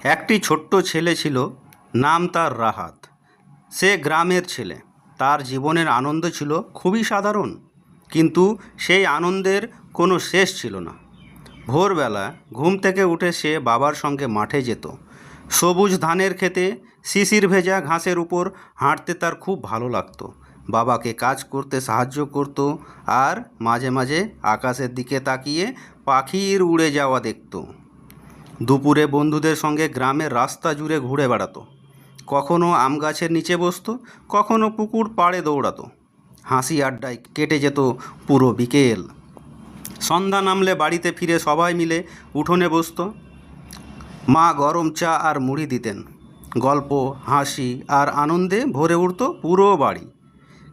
একটি ছোট্ট ছেলে ছিল, নাম তার রাহাত। সে গ্রামের ছেলে। তার জীবনের আনন্দ ছিল খুবই সাধারণ, কিন্তু সেই আনন্দের কোনো শেষ ছিল না। ভোরবেলা ঘুম থেকে উঠে সে বাবার সঙ্গে মাঠে যেত। সবুজ ধানের খেতে শিশির ভেজা ঘাসের উপর হাঁটতে তার খুব ভালো লাগতো। বাবাকে কাজ করতে সাহায্য করত, আর মাঝে মাঝে আকাশের দিকে তাকিয়ে পাখির উড়ে যাওয়া দেখত। দুপুরে বন্ধুদের সঙ্গে গ্রামের রাস্তা জুড়ে ঘুরে বেড়াতো। কখনো আম গাছের নিচে বসতো, কখনো পুকুর পাড়ে দৌড়াতো। হাসি আড্ডায় কেটে যেত পুরো বিকেল। সন্ধ্যা নামলে বাড়িতে ফিরে সবাই মিলে উঠোনে বসতো। মা গরম চা আর মুড়ি দিতেন। গল্প, হাসি আর আনন্দে ভরে উঠত পুরো বাড়ি।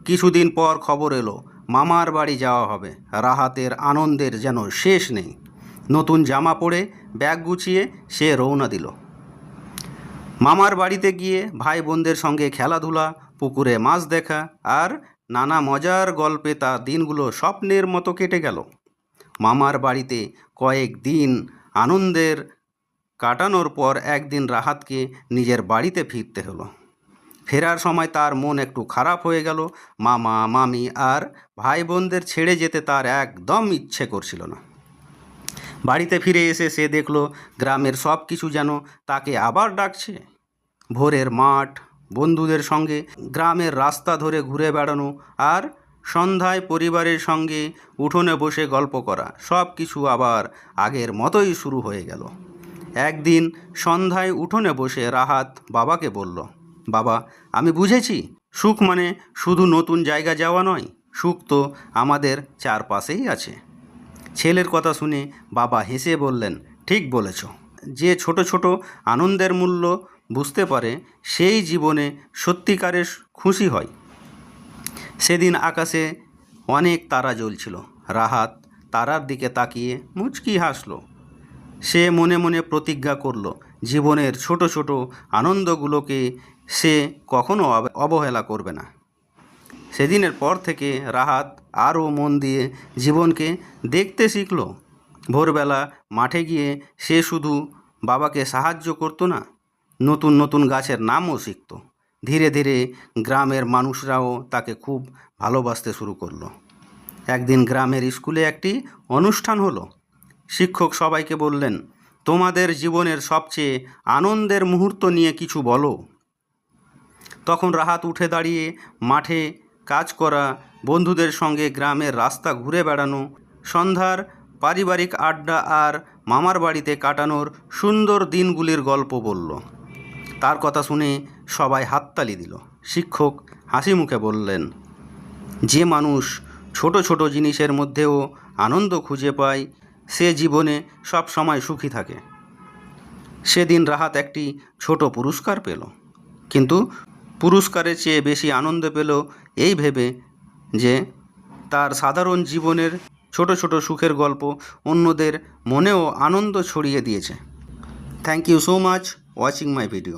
কিছুদিন পর খবর এলো, মামার বাড়ি যাওয়া হবে। রাহাতের আনন্দের যেন শেষ নেই। নতুন জামা পরে ব্যাগ গুছিয়ে সে রওনা দিল। মামার বাড়িতে গিয়ে ভাই বোনদের সঙ্গে খেলাধুলা, পুকুরে মাছ দেখা আর নানা মজার গল্পে তার দিনগুলো স্বপ্নের মতো কেটে গেল। মামার বাড়িতে কয়েক দিন আনন্দের কাটানোর পর একদিন রাহাতকে নিজের বাড়িতে ফিরতে হলো। ফেরার সময় তার মন একটু খারাপ হয়ে গেল। মামা, মামি আর ভাই বোনদের ছেড়ে যেতে তার একদম ইচ্ছে করছিল না। বাড়িতে ফিরে এসে সে দেখল গ্রামের সব কিছু যেন তাকে আবার ডাকছে। ভোরের মাঠ, বন্ধুদের সঙ্গে গ্রামের রাস্তা ধরে ঘুরে বেড়ানো আর সন্ধ্যায় পরিবারের সঙ্গে উঠোনে বসে গল্প করা, সব কিছু আবার আগের মতোই শুরু হয়ে গেল। একদিন সন্ধ্যায় উঠোনে বসে রাহাত বাবাকে বলল, বাবা, আমি বুঝেছি, সুখ মানে শুধু নতুন জায়গা যাওয়া নয়, সুখ তো আমাদের চারপাশেই আছে। ছেলের কথা শুনে বাবা হেসে বললেন, ঠিক বলেছ। যে ছোট ছোট আনন্দের মূল্য বুঝতে পারে, সেই জীবনে সত্যিকারের খুশি হয়। সেদিন আকাশে অনেক তারা জ্বলছিল। রাহাত তারার দিকে তাকিয়ে মুচকি হাসল। সে মনে মনে প্রতিজ্ঞা করল, জীবনের ছোট ছোট আনন্দগুলোকে সে কখনো অবহেলা করবে না। সেদিনের পর থেকে রাহাত আরও মন দিয়ে জীবনকে দেখতে শিখল। ভোরবেলা মাঠে গিয়ে সে শুধু বাবাকে সাহায্য করতো না, নতুন নতুন গাছের নামও শিখত। ধীরে ধীরে গ্রামের মানুষরাও তাকে খুব ভালোবাসতে শুরু করলো। একদিন গ্রামের স্কুলে একটি অনুষ্ঠান হলো। শিক্ষক সবাইকে বললেন, তোমাদের জীবনের সবচেয়ে আনন্দের মুহূর্ত নিয়ে কিছু বলো। তখন রাহাত উঠে দাঁড়িয়ে মাঠে কাজ করা, বন্ধুদের সঙ্গে গ্রামের রাস্তা ঘুরে বেড়ানো, সন্ধ্যার পারিবারিক আড্ডা আর মামার বাড়িতে কাটানোর সুন্দর দিনগুলির গল্প বলল। তার কথা শুনে সবাই হাততালি দিল। শিক্ষক হাসি মুখে বললেন, যে মানুষ ছোট ছোট জিনিসের মধ্যেও আনন্দ খুঁজে পায়, সে জীবনে সব সময় সুখী থাকে। সেদিন রাহাত একটি ছোট পুরস্কার পেল, কিন্তু পুরস্কারের চেয়ে বেশি আনন্দ পেল এই ভেবে যে তার সাধারণ জীবনের ছোট ছোট সুখের গল্প অন্যদের মনেও আনন্দ ছড়িয়ে দিয়েছে। Thank you so much watching my video.